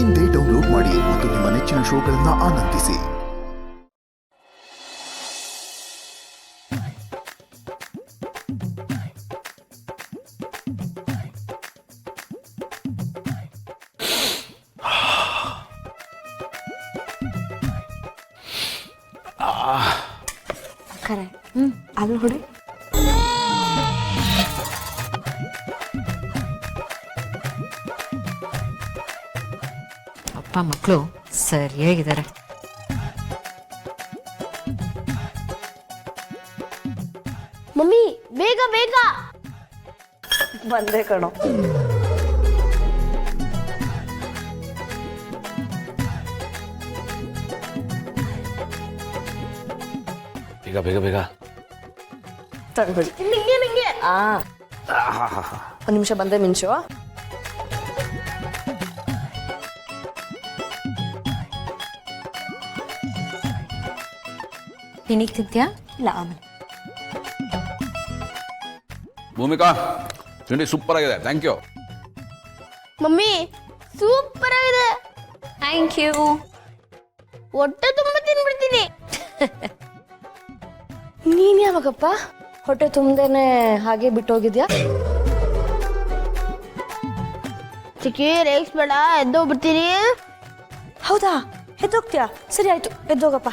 ಇಂದೇ ಡೌನ್ಲೋಡ್ ಮಾಡಿ ಮತ್ತು ನಿಮ್ಮ ನೆಚ್ಚಿನ ಶೋಗಳನ್ನು ಆನಂದಿಸಿ. ಅಲ್ಲಿ ಹೊಡಿ. ಅಪ್ಪ ಮಕ್ಕಳು ಸರಿಯಾಗಿದ್ದಾರೆ. ಮಮ್ಮಿ ಬೇಗ ಬೇಗ ಬಂದೆ ಕಣೋ. ಬೇಗ ಬೇಗ ಬೇಗ ತಗೊಳ್ಳಿ. ನಿಂಗೆ ನಿಂಗೆ ಒಂದು ನಿಮಿಷ ಬಂದೆ ಮಿಂಚು. ನಿನಗೆ ತಿಂತ್ಯಾ? ಇಲ್ಲ ಆಮೇಲೆ. ಭೂಮಿಕಾ ತಿಂಡಿ ಸೂಪರ್ ಆಗಿದೆ, ಥ್ಯಾಂಕ್ ಯು. ಮಮ್ಮಿ ಸೂಪರ್ ಆಗಿದೆ. Thank you. ಹೊಟ್ಟೆ ತುಂಬಾ ತಿನ್ಬಿಡ್ತೀನಿ. ನೀನ್ ಯಾವಾಗಪ್ಪ ಹೊಟ್ಟೆ ತುಂಬದೇನೆ ಹಾಗೆ ಬಿಟ್ಟೋಗಿದ್ಯಾ? ಚಿಕ್ಕಿ ರೇಕ್ಸ್ ಬೇಡ, ಎದ್ದೋಗ್ಬಿಡ್ತೀನಿ. ಹೌದಾ, ಎದ್ದೋಗ್ತೀಯಾ? ಸರಿ ಆಯ್ತು, ಎದ್ದೋಗಪ್ಪ.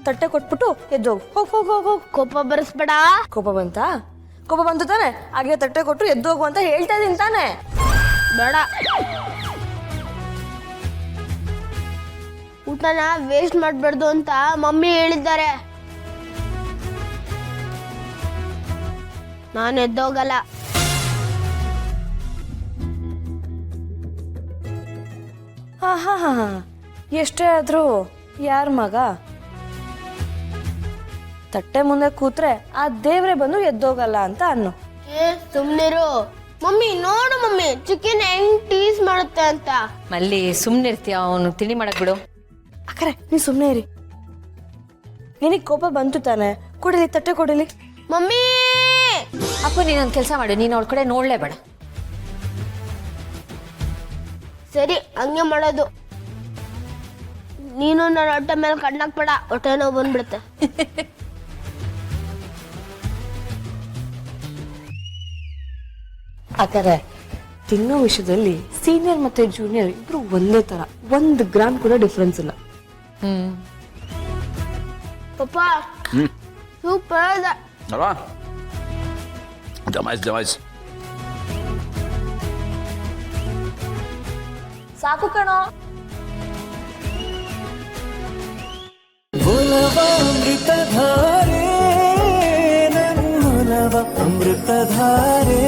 ತಟ್ಟೆ ಕೊಟ್ಬಿಟ್ಟು ಎದ್ದೋಗು. ಹೋಗ್ ಹೋಗ್ ಹೋಗ್ ಹೋಗ್. ಕೋಪ ಬರಿಸ್ಬೇಡ. ಕೋಪ ಬಂತಾ? ಕೋಪ ಬಂತು ತಾನೆ? ಹಾಗೆ ತಟ್ಟೆ ಕೊಟ್ಟು ಎದ್ದೋಗು ಅಂತ ಹೇಳ್ತಾ ಇದೀನಿ ತಾನೆ? ಬೇಡ, ಊಟನ ವೇಸ್ಟ್ ಮಾಡಬಾರ್ದು ಅಂತ ಮಮ್ಮಿ ಹೇಳಿದ್ದಾರೆ. ನಾನು ಎದ್ದೋಗಲ್ಲ. ಹಾ ಹಾ ಹಾ, ಎಷ್ಟೇ ಆದ್ರೂ ಯಾರ ಮಗ? ತಟ್ಟೆ ಮುಂದೆ ಕೂತ್ರೆ ಆ ದೇವ್ರೆ ಬಂದು ಎದ್ದೋಗಲ್ಲ ಅಂತ ಅನ್ನು. ಸುಮ್ನಿರು ಮಮ್ಮಿ. ನೋಡು ಮಮ್ಮಿ, ಚಿಕನ್ ಹೆಂಗ್ ಟೀಸ್ ಮಾಡುತ್ತೆ ಅಂತ. ಮಲ್ಲಿ ಸುಮ್ಮನಿರ್ತೀಯ? ಅವನು ತಿಂಡಿ ಮಾಡಕ್ ಬಿಡು. ಅಕ್ಕರೆ ನೀ ಸುಮ್ಮನೆ ಇರಿ. ನಿನಗೆ ಕೋಪ ಬಂತು ತಾನೆ? ಕೊಡಿಲಿ, ತಟ್ಟೆ ಕೊಡಿಲಿ. ಮಮ್ಮಿ ಅಪ್ಪ ನೀನೊಂದು ಕೆಲಸ ಮಾಡು, ನೀನು ಅವಳ ಕಡೆ ನೋಡ್ಲೇಬೇಡ. ಸರಿ, ಹಂಗೆ ಮಾಡೋದು. ನೀನು ನನ್ನ ಹೊಟ್ಟೆ ಮೇಲೆ ಕಣ್ಣಾಕ್ಬೇಡ, ಹೊಟ್ಟೆ ನೋವು ಬಂದ್ಬಿಡುತ್ತೆ. ಅಕ್ಕರೆ ತಿನ್ನೋ ವಿಷಯದಲ್ಲಿ ಸೀನಿಯರ್ ಮತ್ತೆ ಜೂನಿಯರ್ ಇಬ್ರು ಒಂದೇ ತರ, 1 ಗ್ರಾಮ್ ಕೂಡ ಡಿಫ್ರೆನ್ಸ್ ಇಲ್ಲ. ಪಪ್ಪ ಸೂಪರ್ ಅಲ್ವಾ? ಜಮಾಯಿಸ್ ಜಮಾಯಿಸ್. ಸಾಕು ಕಣೋ. ಅಮೃತಧಾರೆ ನನ್ನೊಲವ ಅಮೃತಧಾರೆ.